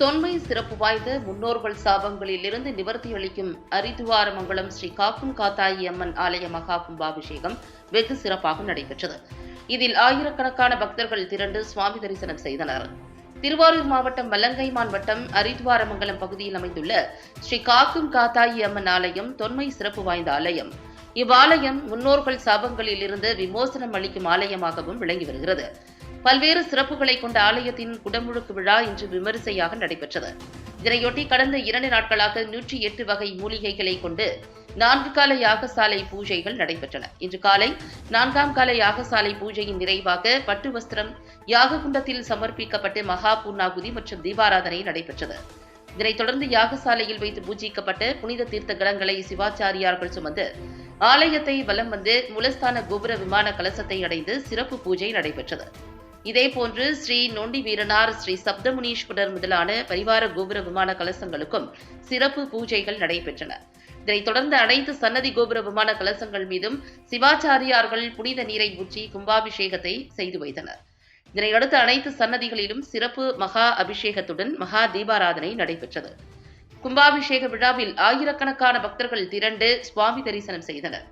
தொன்மை சிறப்பு வாய்ந்த முன்னோர்கள் சாபங்களிலிருந்து நிவர்த்தி அளிக்கும் அரிதுவாரமங்கலம் ஸ்ரீ காக்கும் காத்தாயி அம்மன் ஆலய மகா கும்பாபிஷேகம் வெகு சிறப்பாக நடைபெற்றது. இதில் ஆயிரக்கணக்கான பக்தர்கள் திரண்டு சுவாமி தரிசனம் செய்தனர். திருவாரூர் மாவட்டம் வலங்கைமான் வட்டம் அரிதுவாரமங்கலம் பகுதியில் அமைந்துள்ள ஸ்ரீ காக்கும் காத்தாயி அம்மன் ஆலயம் தொன்மை சிறப்பு வாய்ந்த ஆலயம். இவ்வாலயம் முன்னோர்கள் சாபங்களில் இருந்து விமோசனம் அளிக்கும் ஆலயமாகவும் விளங்கி வருகிறது. பல்வேறு சிறப்புகளை கொண்ட ஆலயத்தின் குடமுழுக்கு விழா இன்று விமரிசையாக நடைபெற்றது. இதனையொட்டி கடந்த 2 நாட்களாக 108 வகை மூலிகைகளை கொண்டு 4 கால யாகசாலை பூஜைகள் நடைபெற்றன. இன்று காலை 4ஆம் கால யாகசாலை பூஜையின் நிறைவாக பட்டு வஸ்திரம் யாககுண்டத்தில் சமர்ப்பிக்கப்பட்டு மகா பூர்ணாகுதி மற்றும் தீபாராதனை நடைபெற்றது. இதனைத் தொடர்ந்து யாகசாலையில் வைத்து பூஜிக்கப்பட்ட புனித தீர்த்த கலங்களை சிவாச்சாரியார்கள் சுமந்து ஆலயத்தை வலம் வந்து மூலஸ்தான கோபுர விமான கலசத்தை அடைந்து சிறப்பு பூஜை நடைபெற்றது. இதேபோன்று ஸ்ரீ நொண்டி வீரனார், ஸ்ரீ சப்தமுனீஸ்வரர் முதலான பரிவார கோபுர விமான கலசங்களுக்கும் சிறப்பு பூஜைகள் நடைபெற்றன. இதனைத் தொடர்ந்து அனைத்து சன்னதி கோபுர விமான கலசங்கள் மீதும் சிவாச்சாரியார்கள் புனித நீரை ஊற்றி கும்பாபிஷேகத்தை செய்து வைத்தனர். இதனையடுத்து அனைத்து சன்னதிகளிலும் சிறப்பு மகா அபிஷேகத்துடன் மகா தீபாராதனை நடைபெற்றது. கும்பாபிஷேக விழாவில் ஆயிரக்கணக்கான பக்தர்கள் திரண்டு சுவாமி தரிசனம் செய்தனர்.